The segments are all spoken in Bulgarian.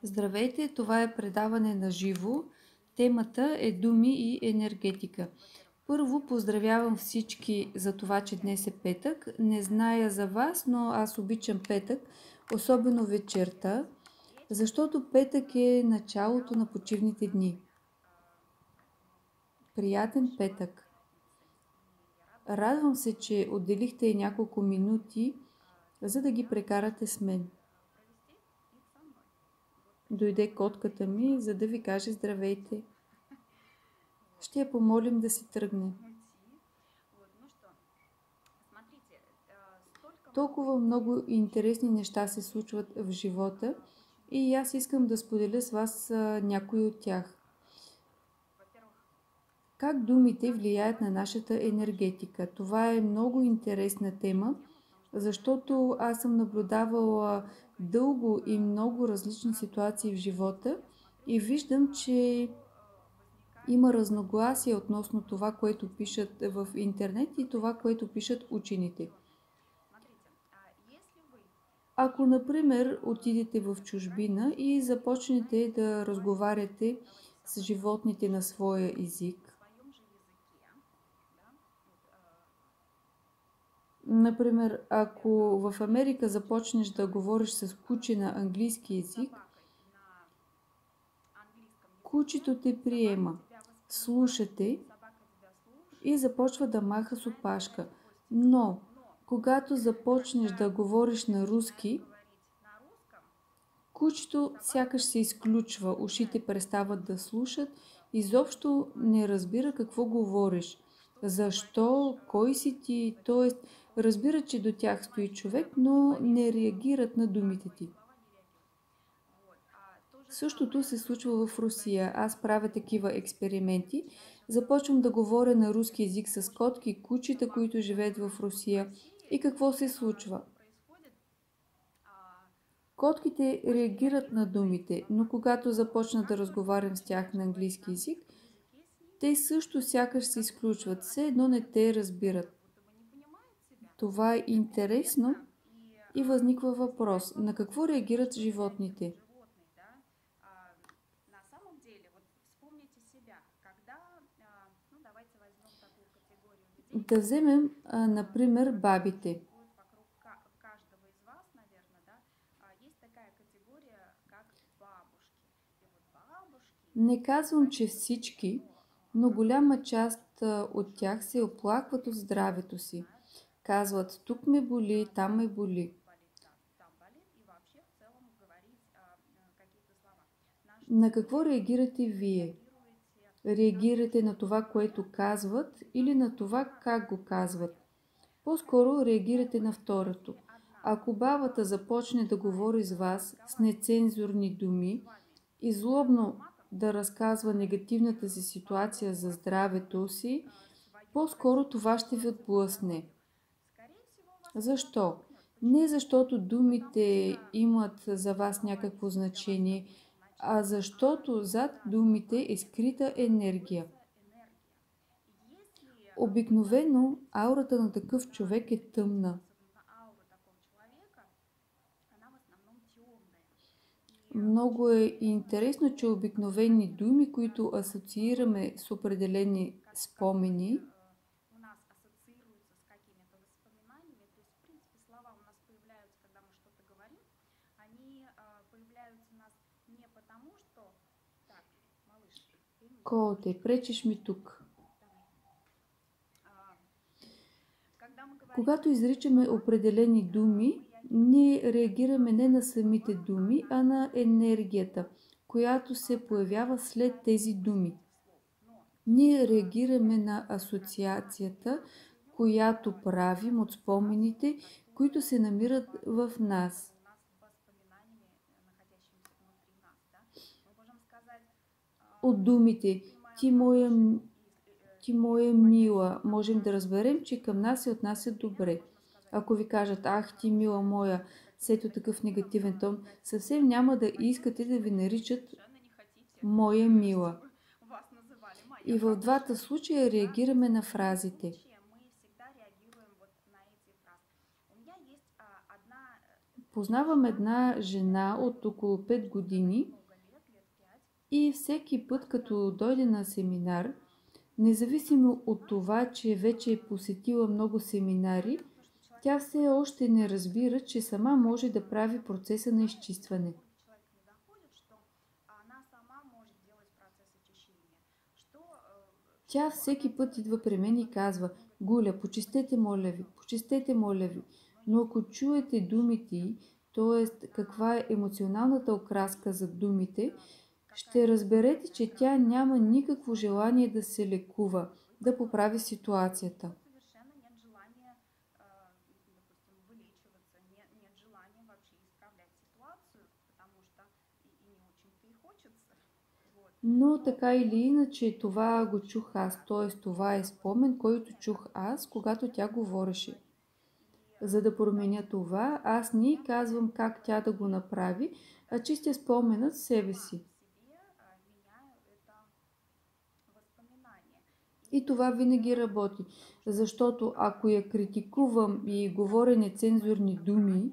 Здравейте, това е предаване на живо. Темата е думи и енергетика. Първо поздравявам всички за това, че днес е петък. Не зная за вас, но аз обичам петък, особено вечерта, защото петък е началото на почивните дни. Приятен петък! Радвам се, че отделихте няколко минути, за да ги прекарате с мен. Дойде котката ми, за да ви каже здравейте. Ще я помолим да си тръгне. Толкова много интересни неща се случват в живота и аз искам да споделя с вас някои от тях. Как думите влияят на нашата енергетика? Това е много интересна тема, защото аз съм наблюдавала дълго и много различни ситуации в живота и виждам, че има разногласия относно това, което пишат в интернет и това, което пишат учените. Ако, например, отидете в чужбина и започнете да разговаряте с животните на своя език, например, ако в Америка започнеш да говориш с куче на английски език, кучето те приема, слушате и започва да маха с опашка. Но, когато започнеш да говориш на руски, кучето сякаш се изключва, ушите престават да слушат, изобщо не разбира какво говориш. Защо, кой си ти, т.е. разбират, че до тях стои човек, но не реагират на думите ти. Същото се случва в Русия. Аз правя такива експерименти. Започвам да говоря на руски език с котки и кучета, които живеят в Русия. И какво се случва? Котките реагират на думите, но когато започна да разговарям с тях на английски език, те също сякаш се изключват, все едно не те разбират. Това е интересно и възниква въпрос, на какво реагират животните? Да вземем, например, бабите. Не казвам, че всички, но голяма част от тях се оплакват от здравето си. Казват, тук ме боли, там ме боли. На какво реагирате вие? Реагирате на това, което казват или на това, как го казват? По-скоро реагирате на второто. Ако бабата започне да говори с вас с нецензурни думи и злобно да разказва негативната си ситуация за здравето си, по-скоро това ще ви отблъсне. Защо? Не защото думите имат за вас някакво значение, а защото зад думите е скрита енергия. Обикновено аурата на такъв човек е тъмна. Много е интересно, че обикновени думи, които асоциираме с определени спомени, коте, пречиш ми тук. Когато изричаме определени думи, ние реагираме не на самите думи, а на енергията, която се появява след тези думи. Ние реагираме на асоциацията, която правим от спомените, които се намират в нас. От думите ти моя мила, можем да разберем, че към нас се отнасят добре. Ако ви кажат, ах ти мила моя, сето такъв негативен тон, съвсем няма да искате да ви наричат моя мила. И в двата случая реагираме на фразите. Познавам една жена от около 5 години и всеки път, като дойде на семинар, независимо от това, че вече е посетила много семинари, тя все още не разбира, че сама може да прави процеса на изчистване. Тя всеки път идва при мен и казва: Гуля, почистете, моля ви. Но ако чуете думите й, т.е. каква е емоционалната окраска за думите, ще разберете, че тя няма никакво желание да се лекува, да поправи ситуацията. Но така или иначе това го чух аз, т.е. това е спомен, който чух аз, когато тя говореше. За да променя това, аз не й казвам как тя да го направи, а чистя споменът в себе си. И това винаги работи, защото ако я критикувам и говоря нецензурни думи,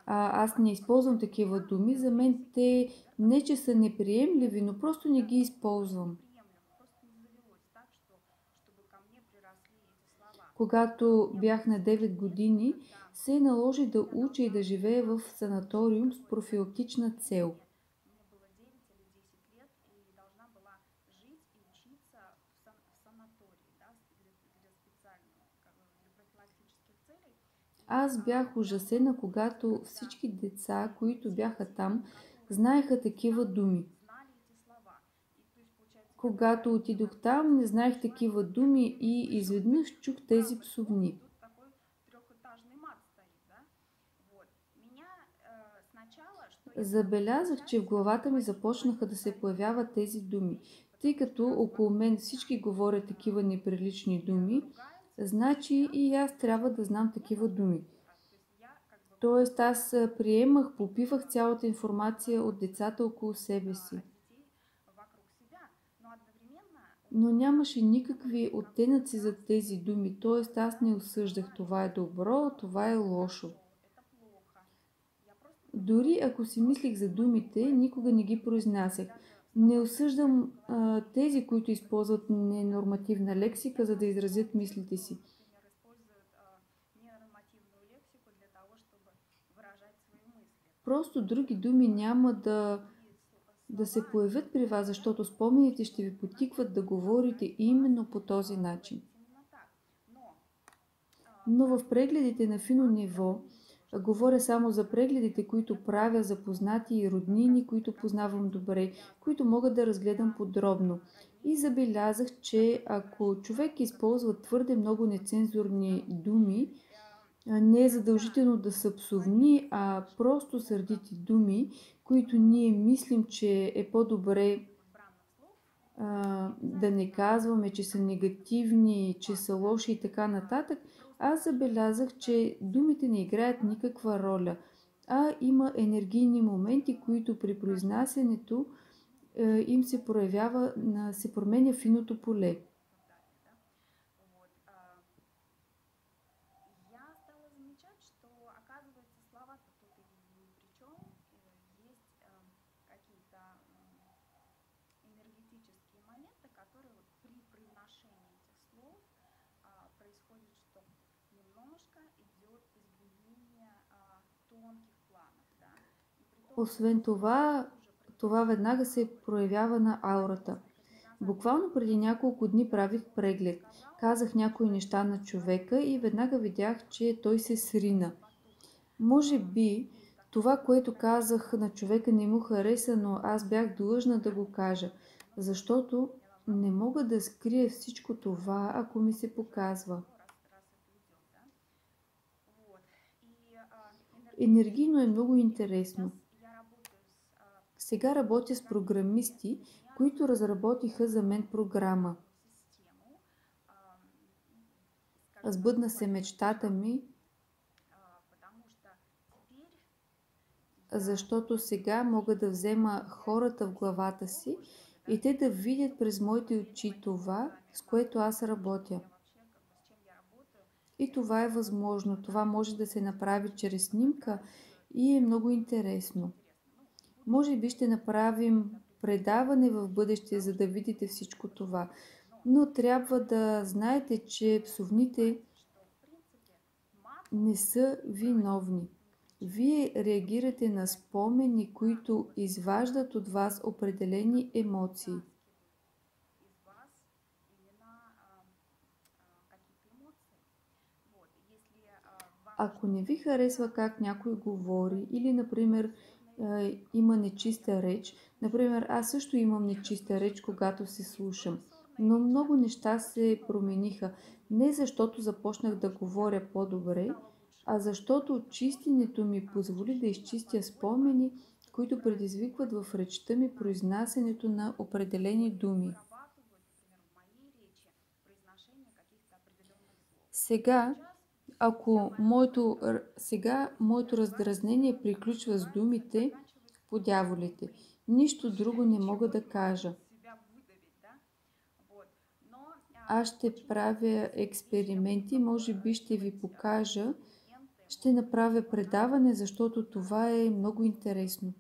аз не използвам такива думи, за мен те не че са неприемливи, но просто не ги използвам. Когато бях на 9 години, се наложи да уча и да живея в санаториум с профилактична цел. Аз бях ужасена, когато всички деца, които бяха там, знаеха такива думи. Когато отидох там, не знаех такива думи и изведнъж чух тези псувни. Забелязах, че в главата ми започнаха да се появяват тези думи. Тъй като около мен всички говорят такива неприлични думи, значи и аз трябва да знам такива думи. Тоест аз приемах, попивах цялата информация от децата около себе си. Но нямаше никакви оттенъци за тези думи, т.е. аз не осъждах това е добро, това е лошо. Дори ако си мислих за думите, никога не ги произнасях. Не осъждам тези, които използват ненормативна лексика, за да изразят мислите си. Просто други думи няма да се появят при вас, защото спомените ще ви потикват да говорите именно по този начин. Но в прегледите на фино ниво, говоря само за прегледите, които правя за познати и роднини, които познавам добре, които мога да разгледам подробно. И забелязах, че ако човек използва твърде много нецензурни думи, не е задължително да са псувни, а просто сърдити думи, които ние мислим, че е по-добре да не казваме, че са негативни, че са лоши и така нататък, аз забелязах, че думите не играят никаква роля, а има енергийни моменти, които при произнасянето им се проявява, се променя финото поле. Освен това, това веднага се проявява на аурата. Буквално преди няколко дни правих преглед. Казах някои неща на човека и веднага видях, че той се срина. Може би това, което казах на човека не му хареса, но аз бях длъжна да го кажа, защото не мога да скрия всичко това, ако ми се показва. Енергийно е много интересно. Сега работя с програмисти, които разработиха за мен програма. Сбъдна се мечтата ми, защото сега мога да взема хората в главата си и те да видят през моите очи това, с което аз работя. И това е възможно. Това може да се направи чрез снимка и е много интересно. Може би ще направим предаване в бъдеще, за да видите всичко това. Но трябва да знаете, че псовните не са виновни. Вие реагирате на спомени, които изваждат от вас определени емоции. Ако не ви харесва как някой говори или, например, има нечиста реч, например, аз също имам нечиста реч, когато се слушам, но много неща се промениха. Не защото започнах да говоря по-добре, а защото чистенето ми позволи да изчистя спомени, които предизвикват в речта ми произнасянето на определени думи. Сега, сега моето раздразнение приключва с думите по дяволите. Нищо друго не мога да кажа. Аз ще правя експерименти, може би ще ви покажа, ще направя предаване, защото това е много интересно.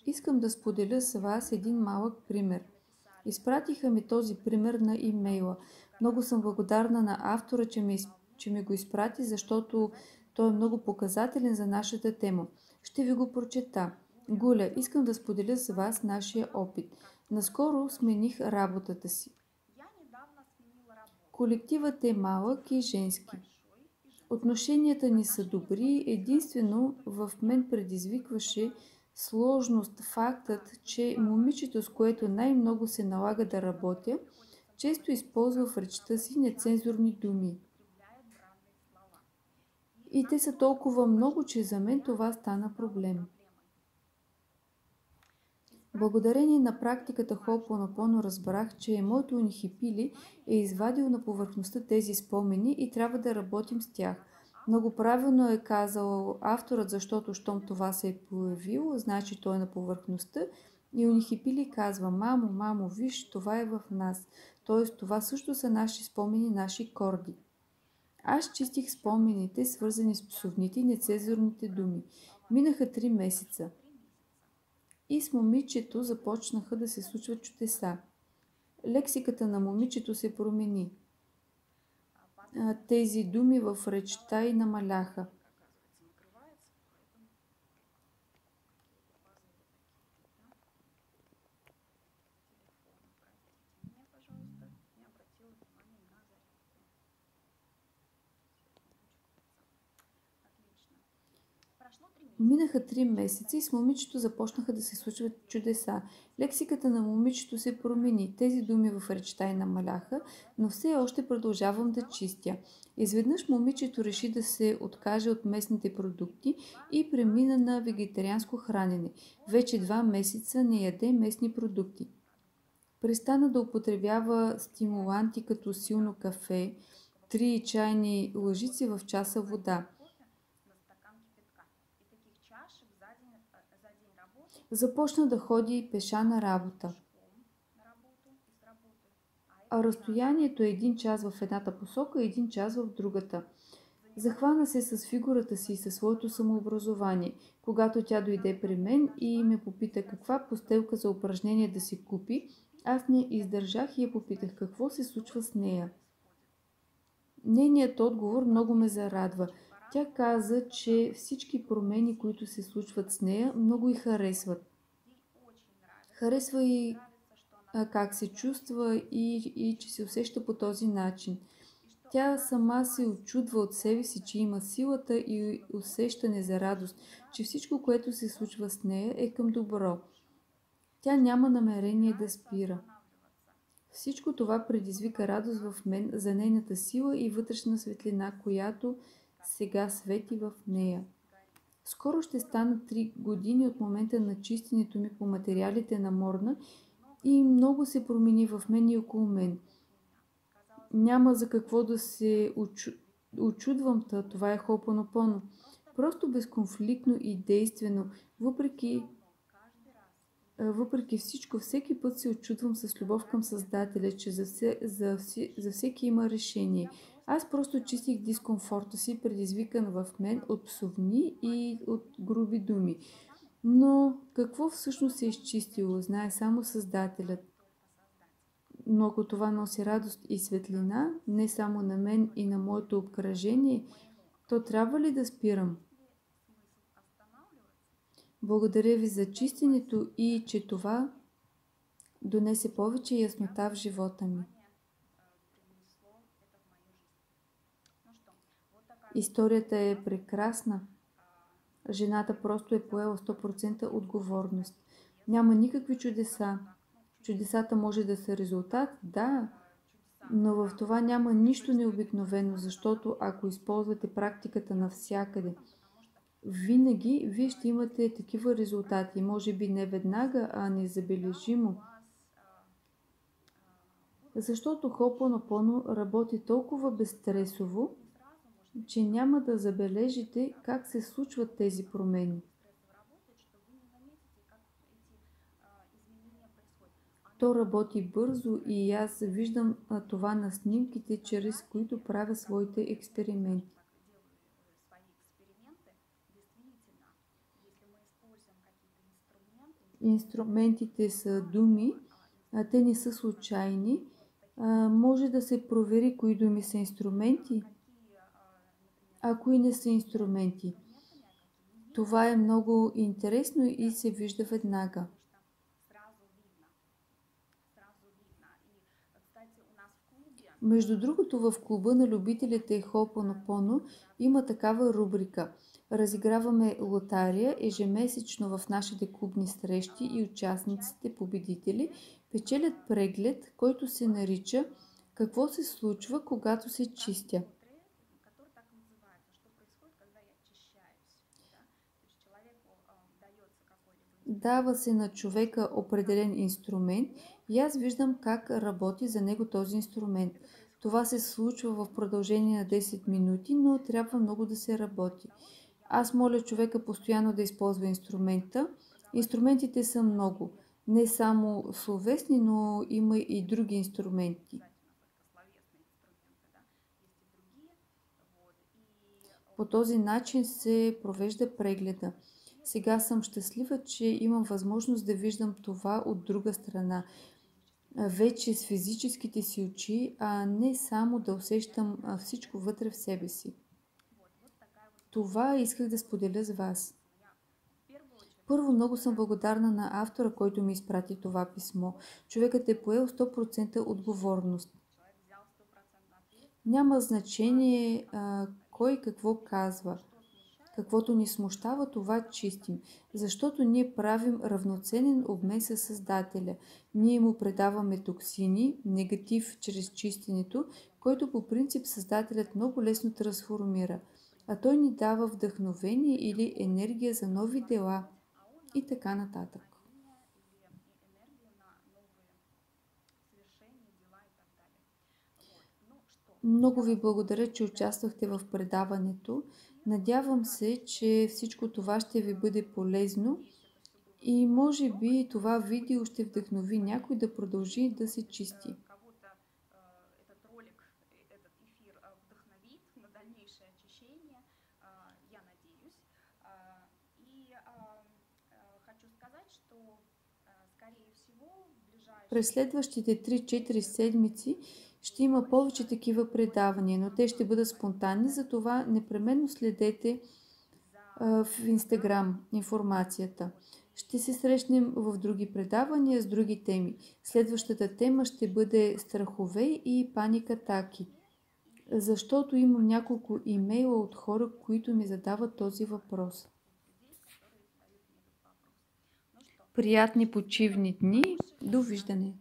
Искам да споделя с вас един малък пример. Изпратиха ми този пример на имейла. Много съм благодарна на автора, че ми го изпрати, защото той е много показателен за нашата тема. Ще ви го прочета. Гуля, искам да споделя с вас нашия опит. Наскоро смених работата си. Колективът е малък и женски. Отношенията ни са добри, единствено в мен предизвикваше сложност фактът, че момичето, с което най-много се налага да работя, често използва в речта си нецензурни думи. И те са толкова много, че за мен това стана проблем. Благодарение на практиката Хо'опонопоно разбрах, че моето унихипили е извадил на повърхността тези спомени и трябва да работим с тях. Много правилно е казал авторът, защото щом това се е появило, значи той е на повърхността. И унихипили казва: мамо, виж, това е в нас. Тоест, това също са наши спомени, наши корди. Аз чистих спомените, свързани с псовните и нецензурните думи. Минаха 3 месеца. И с момичето започнаха да се случват чудеса. Лексиката на момичето се промени. Тези думи в речта й намаляха. Минаха 3 месеца и с момичето започнаха да се случват чудеса. Лексиката на момичето се промени. Тези думи в речта й намаляха, но все още продължавам да чистя. Изведнъж момичето реши да се откаже от местните продукти и премина на вегетарианско хранене. Вече 2 месеца не яде местни продукти. Престана да употребява стимуланти като силно кафе, 3 чайни лъжици в часа вода. Започна да ходи пеша на работа. А разстоянието е 1 час в едната посока и 1 час в другата. Захвана се с фигурата си и със своето самообразование. Когато тя дойде при мен и ме попита каква постелка за упражнение да си купи, аз не издържах и я попитах какво се случва с нея. Нейният отговор много ме зарадва. Тя каза, че всички промени, които се случват с нея, много й харесват. Харесва и как се чувства и че се усеща по този начин. Тя сама се очудва от себе си, че има силата и усещане за радост, че всичко, което се случва с нея, е към добро. Тя няма намерение да спира. Всичко това предизвика радост в мен за нейната сила и вътрешна светлина, която сега свети в нея. Скоро ще станат 3 години от момента на чистенето ми по материалите на Морна и много се промени в мен и около мен. Няма за какво да се очудвам, това е Хо'опонопоно. Просто безконфликтно и действено, въпреки Въпреки всичко, всеки път се очудвам с любов към Създателя, че за всеки има решение. Аз просто чистих дискомфорта си, предизвикан в мен от псовни и от груби думи. Но какво всъщност се е изчистило, знае само Създателят. Но ако това носи радост и светлина, не само на мен и на моето обкръжение, то трябва ли да спирам? Благодаря ви за чистенето и че това донесе повече яснота в живота ми. Историята е прекрасна. Жената просто е поела 100% отговорност. Няма никакви чудеса. Чудесата може да са резултат, да, но в това няма нищо необикновено, защото ако използвате практиката навсякъде, винаги вие ще имате такива резултати. Може би не веднага, а незабележимо. Защото Хопонопоно работи толкова безстресово, че няма да забележите как се случват тези промени. То работи бързо и аз виждам това на снимките, чрез които правя своите експерименти. Инструментите са думи, те не са случайни. Може да се провери кои думи са инструменти, а кои не са инструменти. Това е много интересно и се вижда веднага. Между другото, в клуба на любителите Хопонопоно има такава рубрика. Разиграваме лотария ежемесечно в нашите клубни срещи и участниците победители печелят преглед, който се нарича "Какво се случва, когато се чистя?" Дава се на човека определен инструмент и аз виждам как работи за него този инструмент. Това се случва в продължение на 10 минути, но трябва много да се работи. Аз моля човека постоянно да използва инструмента. Инструментите са много. Не само словесни, но има и други инструменти. По този начин се провежда прегледа. Сега съм щастлива, че имам възможност да виждам това от друга страна. Вече с физическите си очи, а не само да усещам всичко вътре в себе си. Това исках да споделя с вас. Първо, много съм благодарна на автора, който ми изпрати това писмо. Човекът е поел 100% отговорност. Няма значение кой какво казва. Каквото ни смущава, това чистим, защото ние правим равноценен обмен със Създателя. Ние му предаваме токсини, негатив чрез чистенето, който по принцип Създателят много лесно трансформира, а той ни дава вдъхновение или енергия за нови дела и така нататък. Много ви благодаря, че участвахте в предаването. Надявам се, че всичко това ще ви бъде полезно и може би това видео ще вдъхнови някой да продължи да се чисти. През следващите 3-4 седмици ще има повече такива предавания, но те ще бъдат спонтанни, затова непременно следете в Инстаграм информацията. Ще се срещнем в други предавания с други теми. Следващата тема ще бъде страхове и паникатаки, защото имам няколко имейла от хора, които ми задават този въпрос. Приятни почивни дни! Довиждане!